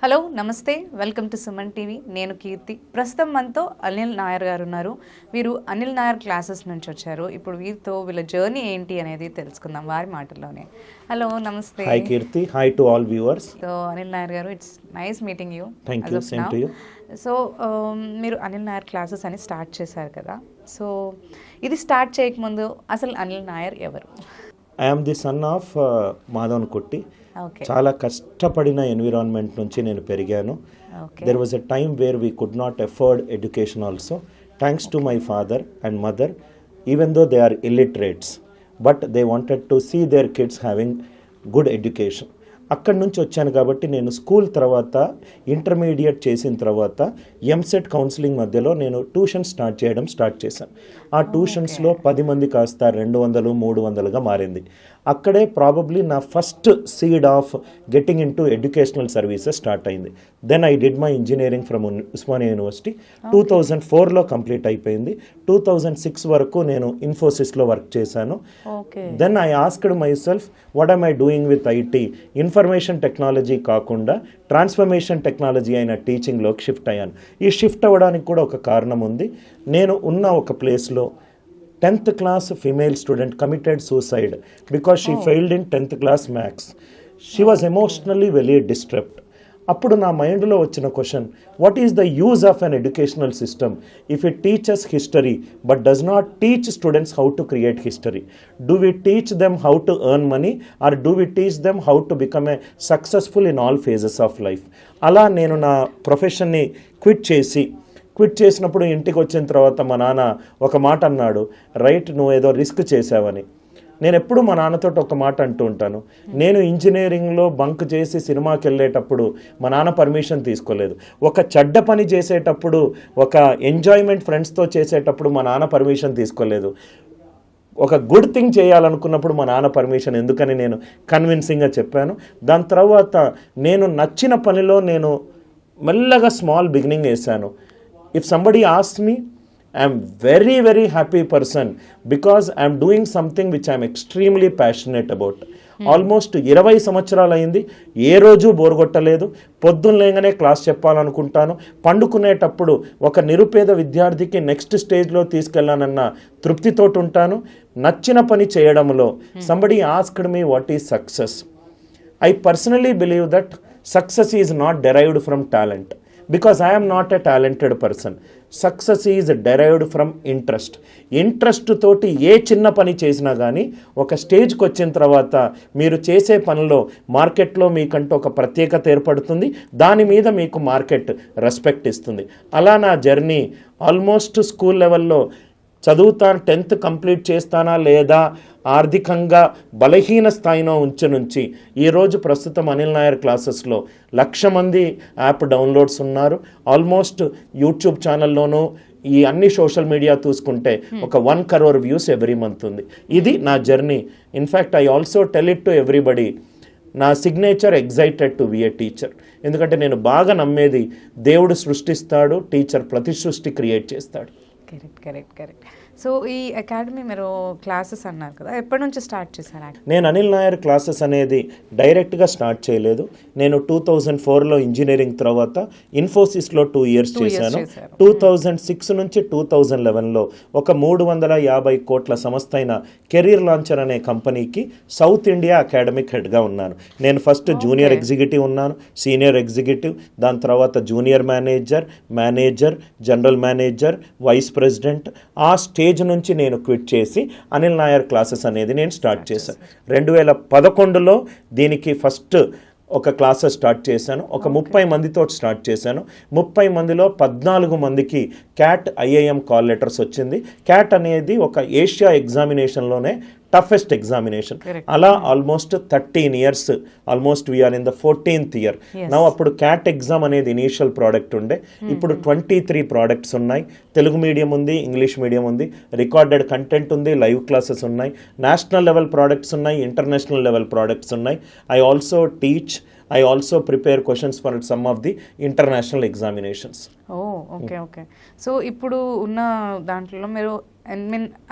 Hello నమస్తే, welcome to Suman TV. నేను కీర్తి. ప్రస్తుతం మనతో అనిల్ నాయర్ గారు ఉన్నారు. వీరు అనిల్ నాయర్ క్లాసెస్ నుంచి వచ్చారు. ఇప్పుడు వీరితో వీళ్ళ జర్నీ ఏంటి అనేది తెలుసుకుందాం వారి మాటల్లోనే. హలో నమస్తే. Hi Keerthi. Hi to all viewers. So Anil Nair గారు, it's nice meeting you. Thank you. Same to you. So మీరు అనిల్ నాయర్ క్లాసెస్ అని స్టార్ట్ చేశారు కదా. సో ఇది స్టార్ట్ చేయకముందు అసలు అనిల్ నాయర్ ఎవరు? I'm the son of Madhavan Kutty. Okay. చాలా కష్టపడిన ఎన్విరాన్మెంట్ నుంచి నేను పెరిగాను. There was a time where we could not afford education also. Thanks to my father and mother, even though they are illiterates, but they wanted to see their kids having good education. అక్కడి నుంచి వచ్చాను కాబట్టి నేను school తర్వాత intermediate చేసిన తర్వాత EAMCET counselling మధ్యలో నేను ట్యూషన్ స్టార్ట్ చేశాను. ఆ ట్యూషన్స్లో 10 మంది కాస్త 200, 300గా మారింది. అక్కడే ప్రాబబ్లీ నా first seed of getting into educational services start అయింది. Then I did my engineering from Osmania university. 2004లో కంప్లీట్ అయిపోయింది. 2006 వరకు నేను ఇన్ఫోసిస్లో వర్క్ చేశాను. Then I asked myself, what am I doing with IT? Information technology కాకుండా transformation technology అయిన టీచింగ్లోకి షిఫ్ట్ అయ్యాను. ఈ షిఫ్ట్ అవ్వడానికి కూడా ఒక కారణం ఉంది. నేను ఉన్న ఒక ప్లేస్లో 10th class female student committed suicide because she failed in 10th class maths. She was emotionally very disturbed. అప్పుడు నా మైండ్లో వచ్చిన question, what is the use of an educational system if it teaches history but does not teach students how to create history? Do we teach them how to earn money or do we teach them how to become a successful in all phases of life? అలా నేను నా ప్రొఫెషన్ని quit చేసినప్పుడు ఇంటికి వచ్చిన తర్వాత మా నాన్న ఒక మాట అన్నాడు, రైట్, నువ్వు ఏదో రిస్క్ చేసావని. నేను ఎప్పుడు మా నాన్నతో ఒక మాట అంటూ ఉంటాను, నేను ఇంజనీరింగ్లో బంక్ చేసి సినిమాకి వెళ్ళేటప్పుడు మా నాన్న పర్మిషన్ తీసుకోలేదు. ఒక చెడ్డ పని చేసేటప్పుడు, ఒక ఎంజాయ్మెంట్ ఫ్రెండ్స్తో చేసేటప్పుడు మా నాన్న పర్మిషన్ తీసుకోలేదు. ఒక గుడ్ థింగ్ చేయాలనుకున్నప్పుడు మా నాన్న పర్మిషన్ ఎందుకని నేను కన్విన్సింగ్గా చెప్పాను. దాని తర్వాత నేను నచ్చిన పనిలో నేను మెల్లగా స్మాల్ బిగినింగ్ వేశాను. If somebody asks me, I am very, very happy person because I am doing something which I am extremely passionate about. Almost 20 సంవత్సరాలు అయింది. ఏ రోజు బోర్ కొట్టలేదు. పొద్దున్న లేగానే క్లాస్ చెప్పాలనుకుంటాను. పండుకునేటప్పుడు ఒక నిరుపేద విద్యార్థికి నెక్స్ట్ స్టేజ్లో తీసుకెళ్ళానన్న తృప్తితోటి ఉంటాను. నచ్చిన పని చేయడంలో somebody asked me what is success. I personally believe that success is not derived from talent. Because I am not a talented person. Success is derived from interest. Interest తోటి ఏ చిన్న పని చేసినా కానీ ఒక స్టేజ్కి వచ్చిన తర్వాత మీరు చేసే పనిలో మార్కెట్లో మీకంటూ ఒక ప్రత్యేకత ఏర్పడుతుంది. దాని మీద మీకు మార్కెట్ రెస్పెక్ట్ ఇస్తుంది. అలా నా జర్నీ ఆల్మోస్ట్ స్కూల్ లెవెల్లో చదువుతాను, 10th కంప్లీట్ చేస్తానా లేదా ఆర్థికంగా బలహీన స్థాయిలో నుంచి ఈరోజు ప్రస్తుతం అనిల్ నాయర్ క్లాసెస్లో 1,00,000 మంది యాప్ డౌన్లోడ్స్ ఉన్నారు. ఆల్మోస్ట్ యూట్యూబ్ ఛానల్లోనూ ఈ అన్ని సోషల్ మీడియా చూసుకుంటే ఒక 1 crore వ్యూస్ ఎవ్రీ మంత్ ఉంది. ఇది నా journey. In fact I also tell it to everybody, నా signature excited to be a teacher. ఎందుకంటే నేను బాగా నమ్మేది, దేవుడు సృష్టిస్తాడు, టీచర్ ప్రతి సృష్టి క్రియేట్ చేస్తాడు. కరెక్ట్. సో ఈ అకాడమీ మీరు క్లాసెస్ అన్నారు కదా, ఎప్పటి నుంచి స్టార్ట్ చేశారు? నేను అనిల్ నాయర్ క్లాసెస్ అనేది డైరెక్ట్గా స్టార్ట్ చేయలేదు. నేను 2004లో ఇంజనీరింగ్ తర్వాత ఇన్ఫోసిస్లో 2 years చేశాను. 2006 నుంచి 2011లో ఒక 350 కోట్ల సంస్థ అయిన కెరీర్ లాంచర్ అనే కంపెనీకి సౌత్ ఇండియా అకాడమిక్ హెడ్గా ఉన్నాను. నేను ఫస్ట్ జూనియర్ ఎగ్జిక్యూటివ్ ఉన్నాను, సీనియర్ ఎగ్జిక్యూటివ్, దాని తర్వాత junior manager, general manager, vice president. ఆ స్టేజ్ నుంచి నేను క్విట్ చేసి అనిల్ నాయర్ క్లాసెస్ అనేది నేను స్టార్ట్ చేశాను. 2011లో దీనికి ఫస్ట్ ఒక క్లాసెస్ స్టార్ట్ చేశాను. ఒక 30 మందితో స్టార్ట్ చేశాను. 30 మందిలో 14 మందికి క్యాట్ IIM కాల్ లెటర్స్ వచ్చింది. క్యాట్ అనేది ఒక ఏషియా ఎగ్జామినేషన్లోనే టఫెస్ట్ ఎగ్జామినేషన్. అలా almost 13 years, almost we're in the 14th year నౌ. అప్పుడు క్యాట్ ఎగ్జామ్ అనేది ఇనీషియల్ ప్రోడక్ట్ ఉండే. ఇప్పుడు 23 ప్రోడక్ట్స్ ఉన్నాయి. తెలుగు మీడియం ఉంది, ఇంగ్లీష్ మీడియం ఉంది, రికార్డెడ్ కంటెంట్ ఉంది, లైవ్ క్లాసెస్ ఉన్నాయి, నేషనల్ లెవెల్ ప్రోడక్ట్స్ ఉన్నాయి, ఇంటర్నేషనల్ లెవెల్ ప్రోడక్ట్స్ ఉన్నాయి. I also teach, I also prepare questions for some of the international examinations. Oh, okay okay. So ఇప్పుడు ఉన్న దాంట్లో మీరు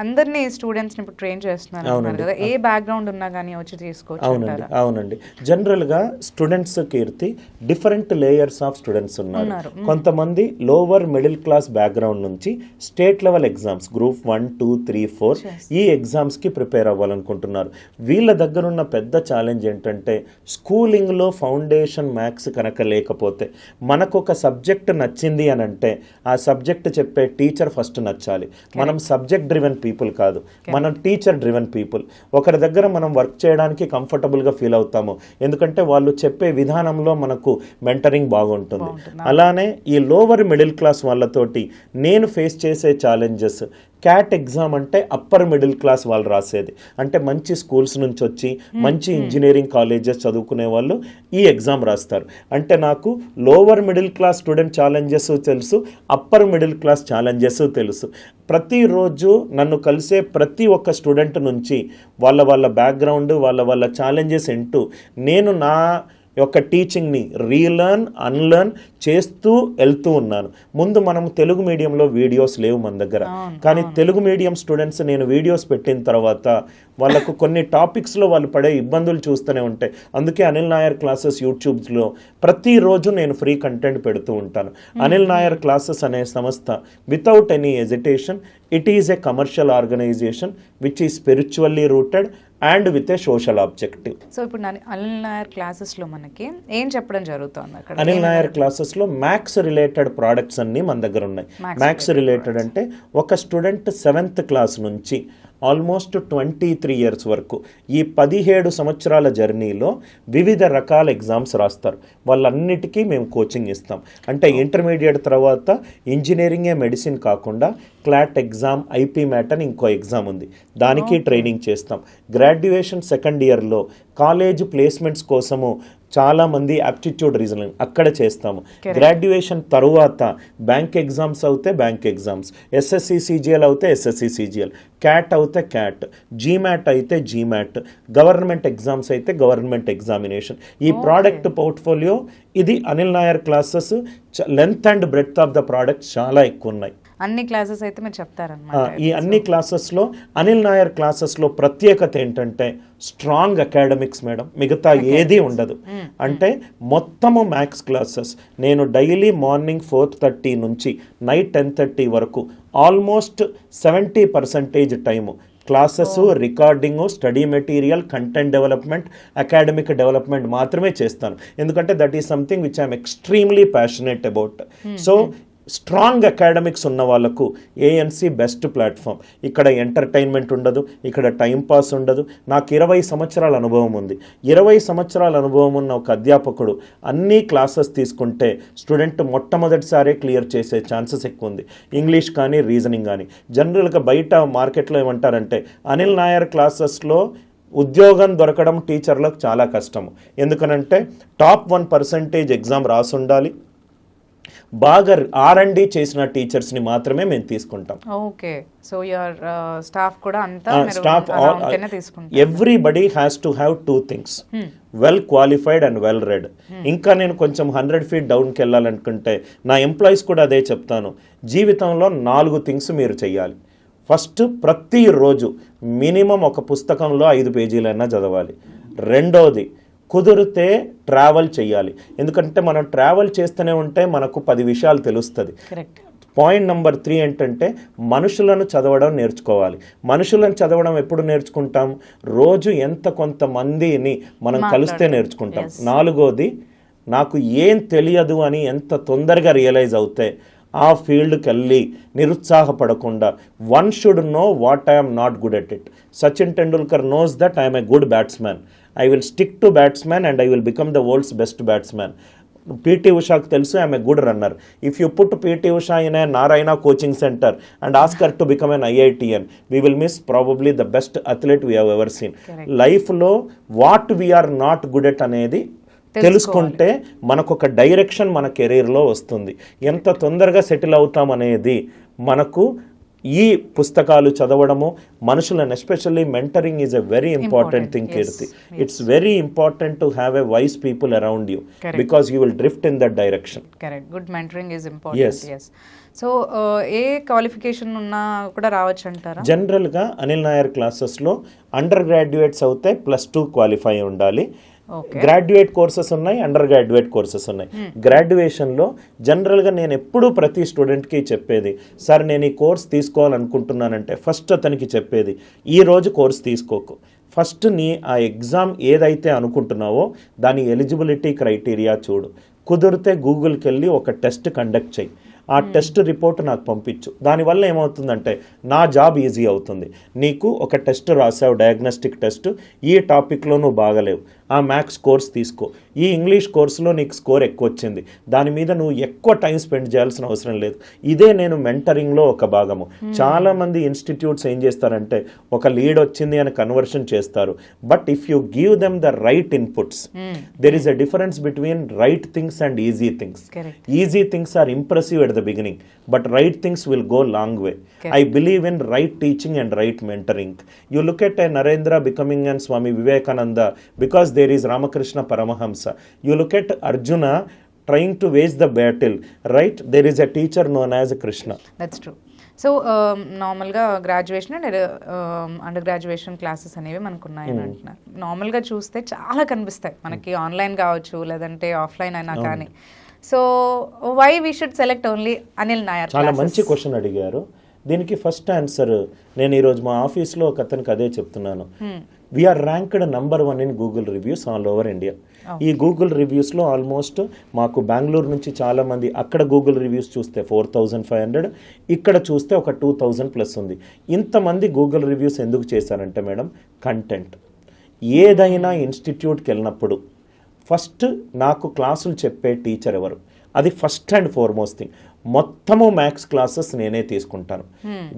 అందరినీ స్టూడెంట్స్ని ఇప్పుడు ట్రైన్ చేస్తున్నారు అన్నారు కదా, ఏ బ్యాక్గ్రౌండ్ ఉన్నా కానీ వచ్చి తీసుకోవచ్చు? అవునండి. జనరల్గా students Keerthi different layers of students ఉన్నారు. కొంతమంది లోవర్ మిడిల్ క్లాస్ బ్యాక్గ్రౌండ్ నుంచి స్టేట్ లెవెల్ ఎగ్జామ్స్ గ్రూప్ 1, 2, 3, 4 ఈ ఎగ్జామ్స్కి ప్రిపేర్ అవ్వాలనుకుంటున్నారు. వీళ్ళ దగ్గర ఉన్న పెద్ద ఛాలెంజ్ ఏంటంటే స్కూలింగ్లో ఫౌండేషన్ మ్యాథ్స్ కనుక లేకపోతే, మనకు ఒక సబ్జెక్ట్ నచ్చింది అని అంటే ఆ సబ్జెక్ట్ చెప్పే టీచర్ ఫస్ట్ నచ్చాలి. మనం సబ్జెక్ట్ డ్రివెన్ పీపుల్ కాదు, మనం టీచర్ డ్రివెన్ పీపుల్. ఒకరి దగ్గర మనం వర్క్ చేయడానికి కంఫర్టబుల్గా ఫీల్ అవుతాము, ఎందుకంటే వాళ్ళు చెప్పే విధానంలో మనకు మెంటరింగ్ బాగుంటుంది. అలానే ఈ లోవర్ మిడిల్ క్లాస్ వాళ్ళతోటి నేను ఫేస్ చేసే ఛాలెంజెస్, క్యాట్ ఎగ్జామ్ అంటే అప్పర్ మిడిల్ క్లాస్ వాళ్ళు రాసేది, అంటే మంచి స్కూల్స్ నుంచి వచ్చి మంచి ఇంజనీరింగ్ కాలేజెస్ చదువుకునే వాళ్ళు ఈ ఎగ్జామ్ రాస్తారు. అంటే నాకు lower middle class student challenges తెలుసు, అప్పర్ మిడిల్ క్లాస్ ఛాలెంజెస్ తెలుసు. ప్రతిరోజు నన్ను కలిసే ప్రతి ఒక్క స్టూడెంట్ నుంచి వాళ్ళ బ్యాక్గ్రౌండ్, వాళ్ళ ఛాలెంజెస్ ఏంటో నేను నా యొక్క టీచింగ్ని రీలర్న్ అన్లర్న్ చేస్తూ వెళ్తూ ఉన్నాను. ముందు మనం తెలుగు మీడియంలో వీడియోస్ లేవు మన దగ్గర, కానీ తెలుగు మీడియం స్టూడెంట్స్ నేను వీడియోస్ పెట్టిన తర్వాత వాళ్ళకు కొన్ని టాపిక్స్లో వాళ్ళు పడే ఇబ్బందులు చూస్తూనే ఉంటాయి. అందుకే అనిల్ నాయర్ క్లాసెస్ యూట్యూబ్లో ప్రతిరోజు నేను ఫ్రీ కంటెంట్ పెడుతూ ఉంటాను. అనిల్ నాయర్ క్లాసెస్ అనే సంస్థ without any hesitation, it is a commercial organisation which is spiritually rooted and with a social objective. So ఇప్పుడు అనిల్ నాయర్ క్లాసెస్లో మనకి ఏం చెప్పడం జరుగుతుంది అక్కడ? అనిల్ నాయర్ క్లాసెస్లో మ్యాథ్స్ రిలేటెడ్ ప్రోడక్ట్స్ అన్నీ మన దగ్గర ఉన్నాయి. మ్యాథ్స్ రిలేటెడ్ అంటే ఒక స్టూడెంట్ 7th క్లాస్ నుంచి ఆల్మోస్ట్ 23 ఇయర్స్ వరకు ఈ 17 సంవత్సరాల జర్నీలో వివిధ రకాల ఎగ్జామ్స్ రాస్తారు. వాళ్ళన్నిటికీ మేము కోచింగ్ ఇస్తాం. అంటే ఇంటర్మీడియట్ తర్వాత ఇంజనీరింగే మెడిసిన్ కాకుండా క్లాట్ ఎగ్జామ్, ఐపీ మ్యాట్ అని ఇంకో ఎగ్జామ్ ఉంది, దానికి ట్రైనింగ్ చేస్తాం. గ్రాడ్యుయేషన్ 2nd ఇయర్లో కాలేజ్ ప్లేస్మెంట్స్ కోసము చాలామంది యాప్టిట్యూడ్ రీజనింగ్ అక్కడ చేస్తాము. గ్రాడ్యుయేషన్ తరువాత బ్యాంక్ ఎగ్జామ్స్ అవుతే బ్యాంక్ ఎగ్జామ్స్, ఎస్ఎస్సి సిజిఎల్ అవుతే ఎస్ఎస్సి సిజిఎల్, క్యాట్ అవుతే క్యాట్, జీమ్యాట్ అయితే జీమ్యాట్, గవర్నమెంట్ ఎగ్జామ్స్ అయితే గవర్నమెంట్ ఎగ్జామినేషన్. ఈ ప్రోడక్ట్ పోర్ట్ఫోలియో ఇది Anil Nair classes. Length and breadth of the product చాలా ఎక్కువ ఉన్నాయి. అన్ని క్లాసెస్ అయితే మీరు చెప్తారన్నమాట. ఈ అన్ని క్లాసెస్లో అనిల్ నాయర్ క్లాసెస్లో ప్రత్యేకత ఏంటంటే స్ట్రాంగ్ అకాడమిక్స్ మేడం, మిగతా ఏది ఉండదు. అంటే మొత్తము మ్యాథ్స్ క్లాసెస్ నేను డైలీ మార్నింగ్ 4:30 నుంచి నైట్ 10:30 వరకు almost 70% time classes, recording, study material, content development, academic development మాత్రమే చేస్తాను. ఎందుకంటే that is something which I'm extremely passionate about. So strong academics ఉన్న వాళ్ళకు ఏఎన్సి బెస్ట్ ప్లాట్ఫామ్. ఇక్కడ ఎంటర్టైన్మెంట్ ఉండదు, ఇక్కడ టైంపాస్ ఉండదు. నాకు 20 సంవత్సరాల అనుభవం ఉంది. 20 సంవత్సరాల అనుభవం ఉన్న ఒక అధ్యాపకుడు అన్ని క్లాసెస్ తీసుకుంటే స్టూడెంట్ మొట్టమొదటిసారే క్లియర్ చేసే ఛాన్సెస్ ఎక్కువ ఉంది. ఇంగ్లీష్ కానీ రీజనింగ్ కానీ. జనరల్గా బయట మార్కెట్లో ఏమంటారంటే అనిల్ నాయర్ క్లాసెస్లో ఉద్యోగం దొరకడం టీచర్లకు చాలా కష్టము. ఎందుకనంటే టాప్ 1% ఎగ్జామ్ రాసి ఉండాలి, బాగా R&D చేసిన టీచర్స్ని మాత్రమే మేము తీసుకుంటాం. ఓకే, సో యువర్ స్టాఫ్ కూడా అంతా తీసుకుంటాం. Everybody has to have 2 things, well qualified and well read. ఇంకా నేను కొంచెం 100 feet డౌన్కి వెళ్ళాలనుకుంటే నా ఎంప్లాయీస్ కూడా అదే చెప్తాను. జీవితంలో 4 things మీరు చెయ్యాలి. ఫస్ట్, ప్రతిరోజు మినిమం ఒక పుస్తకంలో 5 పేజీలైనా చదవాలి. రెండోది, కుదిరితే ట్రావెల్ చేయాలి. ఎందుకంటే మనం ట్రావెల్ చేస్తూనే ఉంటే మనకు 10 విషయాలు తెలుస్తుంది. పాయింట్ నెంబర్ 3 ఏంటంటే మనుషులను చదవడం నేర్చుకోవాలి. మనుషులను చదవడం ఎప్పుడు నేర్చుకుంటాం? రోజు కొంతమందిని మనం కలిస్తే నేర్చుకుంటాం. 4వది, నాకు ఏం తెలియదు అని ఎంత తొందరగా రియలైజ్ అవుతే ఆ ఫీల్డ్కి వెళ్ళి నిరుత్సాహపడకుండా, one should know what I'm not good at it. Sachin Tendulkar knows that I'm a good batsman. I will stick to batsman and I will become the world's best batsman. PT Ushaku telusu I am a good runner. If you put PT Usha in a Narayana coaching center and ask her to become an IITian, we will miss probably the best athlete we have ever seen. Life lo what we are not good at anedi తెలుసుకుంటే మనకు ఒక direction మన కెరీర్లో వస్తుంది. ఎంత తొందరగా settle అవుతాం అనేది మనకు ఈ పుస్తకాలు చదవడము మనుషులను, especially mentoring is a very important thing Keerthi. It's very important to have a wise people around you because you will drift in that direction. Correct, good mentoring is important. yes. So ఏ qualification ఉన్నా కూడా రావచ్చు అంటారా? జనరల్గా అనిల్ నాయర్ క్లాసెస్లో under graduates అవుతే +2 qualify ఉండాలి. Graduate courses ఉన్నాయి, అండర్ గ్రాడ్యుయేట్ కోర్సెస్ ఉన్నాయి. గ్రాడ్యుయేషన్లో జనరల్గా నేను ఎప్పుడూ ప్రతి స్టూడెంట్కి చెప్పేది, సార్ నేను ఈ కోర్స్ తీసుకోవాలనుకుంటున్నానంటే ఫస్ట్ అతనికి చెప్పేది, ఈ రోజు కోర్స్ తీసుకోకు, ఫస్ట్ నీ ఆ ఎగ్జామ్ ఏదైతే అనుకుంటున్నావో దాని ఎలిజిబిలిటీ క్రైటీరియా చూడు, కుదిరితే గూగుల్కి వెళ్ళి ఒక టెస్ట్ కండక్ట్ చేయి, ఆ టెస్ట్ రిపోర్ట్ నాకు పంపించు. దానివల్ల ఏమవుతుందంటే నా జాబ్ ఈజీ అవుతుంది. నీకు ఒక టెస్ట్ రాసావు, డయాగ్నోస్టిక్ టెస్ట్, ఈ టాపిక్లో నువ్వు బాగలేవు, ఆ మ్యాథ్స్ కోర్స్ తీసుకో, ఈ ఇంగ్లీష్ కోర్సులో నీకు స్కోర్ ఎక్కువ వచ్చింది, దాని మీద నువ్వు ఎక్కువ టైం స్పెండ్ చేయాల్సిన అవసరం లేదు. ఇదే నేను మెంటరింగ్లో ఒక భాగము. చాలామంది ఇన్స్టిట్యూట్స్ ఏం చేస్తారంటే ఒక లీడ్ వచ్చింది అని కన్వర్షన్ చేస్తారు. But if you give them the right inputs, there is a difference between right things and easy things. Easy things are impressive at the beginning, but right things will go long way. Okay. I believe in right teaching and right mentoring. You look at a Narendra becoming an Swami Vivekananda because there is Ramakrishna Paramahamsa. You look at Arjuna trying to wage the battle, right? There is a teacher known as Krishna. That's true. So నార్మల్గా graduation and under graduation classes అనేవి మనకు ఉన్నాయని అంటున్నారు. నార్మల్గా చూస్తే చాలా కనిపిస్తాయి మనకి, ఆన్లైన్ కావచ్చు లేదంటే ఆఫ్లైన్ అయినా కానీ. So why we should select only Anil Nair? చాలా మంచి క్వశ్చన్ అడిగారు. దీనికి ఫస్ట్ ఆన్సర్ నేను ఈరోజు మా ఆఫీస్లో ఒక అతనికి అదే చెప్తున్నాను. We're ranked #1 in Google reviews all over India. ఈ గూగుల్ రివ్యూస్లో ఆల్మోస్ట్ మాకు బెంగళూరు నుంచి చాలామంది, అక్కడ గూగుల్ రివ్యూస్ చూస్తే 4500, ఇక్కడ చూస్తే ఒక 2000+ ఉంది. ఇంతమంది గూగుల్ రివ్యూస్ ఎందుకు చేశారంటే మేడం, కంటెంట్. ఏదైనా ఇన్స్టిట్యూట్కి వెళ్ళినప్పుడు ఫస్ట్ నాకు క్లాసులు చెప్పే టీచర్ ఎవరు, అది ఫస్ట్ అండ్ ఫార్మోస్ట్ థింగ్. మొత్తము మ్యాథ్స్ క్లాసెస్ నేనే తీసుకుంటాను.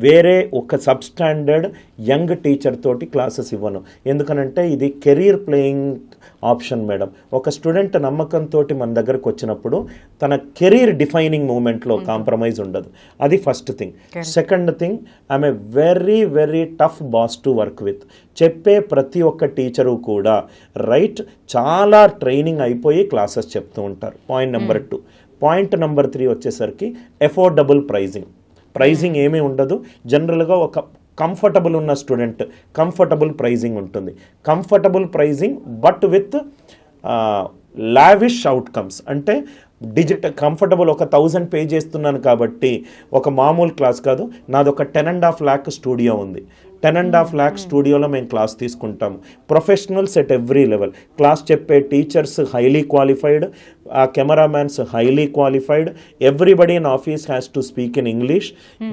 వేరే ఒక సబ్స్టాండర్డ్ యంగ్ టీచర్ తోటి క్లాసెస్ ఇవ్వను. ఎందుకనంటే ఇది కెరీర్ ప్లేయింగ్ ఆప్షన్ మేడం. ఒక స్టూడెంట్ నమ్మకంతో మన దగ్గరకు వచ్చినప్పుడు తన కెరీర్ డిఫైనింగ్ మూమెంట్లో కాంప్రమైజ్ ఉండదు. అది first thing. Second thing, I'm a very very tough boss to work with. చెప్పే ప్రతి ఒక్క టీచరు కూడా రైట్ చాలా ట్రైనింగ్ అయిపోయి క్లాసెస్ చెప్తూ ఉంటారు. Point number 2. పాయింట్ నెంబర్ 3 వచ్చేసరికి ఎఫోర్డబుల్ ప్రైజింగ్. ప్రైజింగ్ ఏమీ ఉండదు. జనరల్గా ఒక కంఫర్టబుల్ ఉన్న స్టూడెంట్ కంఫర్టబుల్ ప్రైజింగ్ ఉంటుంది. Comfortable pricing but with lavish outcomes. అంటే కంఫర్టబుల్ ఒక 1000 పే చేస్తున్నాను కాబట్టి ఒక మామూలు క్లాస్ కాదు. నాది ఒక 10.5 lakh స్టూడియో ఉంది. 10.5 lakh స్టూడియోలో మేము క్లాస్ తీసుకుంటాము. Professionals at every level. Class చెప్పే teachers highly qualified, cameramans highly qualified, everybody in office has to speak in English.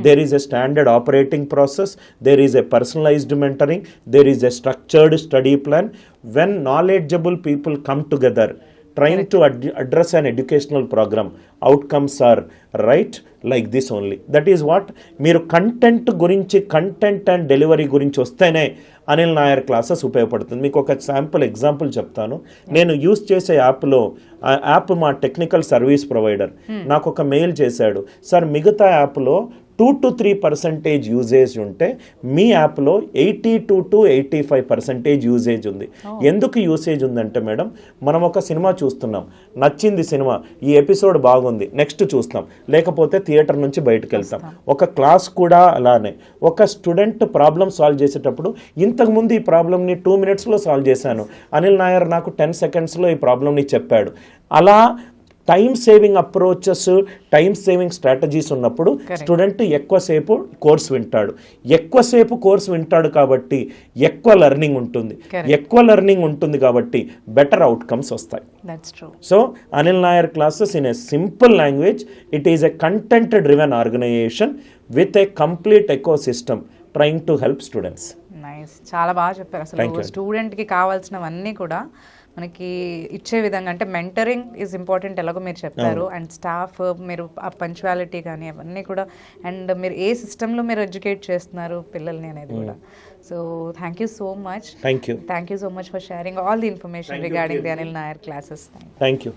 There is a standard operating process, there is a personalised mentoring, there is a structured study plan. When knowledgeable people come together trying to address an educational program, outcomes are right like this only. That is what మీరు content గురించి, content and delivery గురించి వస్తేనే Anil Nair classes ఉపయోగపడుతుంది. మీకు ఒక example చెప్తాను. నేను use చేసే యాప్లో, ఆ యాప్ మా టెక్నికల్ సర్వీస్ ప్రొవైడర్ నాకు ఒక మెయిల్ చేశాడు, సార్ మిగతా యాప్లో 2 to 3% యూజేజ్ ఉంటే మీ యాప్లో 82 to 85% యూజేజ్ ఉంది. ఎందుకు యూసేజ్ ఉందంటే మేడం, మనం ఒక సినిమా చూస్తున్నాం, నచ్చింది సినిమా, ఈ ఎపిసోడ్ బాగుంది, నెక్స్ట్ చూస్తాం, లేకపోతే థియేటర్ నుంచి బయటకు వెళ్తాం. ఒక క్లాస్ కూడా అలానే. ఒక స్టూడెంట్ ప్రాబ్లమ్ సాల్వ్ చేసేటప్పుడు, ఇంతకుముందు ఈ ప్రాబ్లమ్ని 2 minutesలో సాల్వ్ చేశాను, అనిల్ నాయర్ నాకు 10 secondsలో ఈ ప్రాబ్లమ్ని చెప్పాడు. అలా time saving approaches, time saving strategies ఉన్నప్పుడు స్టూడెంట్ ఎక్కువసేపు కోర్స్ వింటాడు కాబట్టి ఎక్కువ లెర్నింగ్ ఉంటుంది కాబట్టి బెటర్ అవుట్కమ్స్ వస్తాయి. So Anil Nair classes in a simple language, it is a content driven organisation with a complete ecosystem trying to help students. Nice, చాలా బాగా చెప్పారు. అసలు స్టూడెంట్కి కావాల్సినవన్నీ కూడా మనకి ఇచ్చే విధంగా, అంటే మెంటరింగ్ ఈజ్ ఇంపార్టెంట్ ఎలాగో మీరు చెప్పారు, అండ్ స్టాఫ్, మీరు ఆ పంచువాలిటీ కానీ అవన్నీ కూడా, అండ్ మీరు ఏ సిస్టంలో మీరు ఎడ్యుకేట్ చేస్తున్నారు పిల్లల్ని అనేది కూడా. So thank you so much. Thank you so much for sharing all the information regarding the Anil Nair classes. Thank you.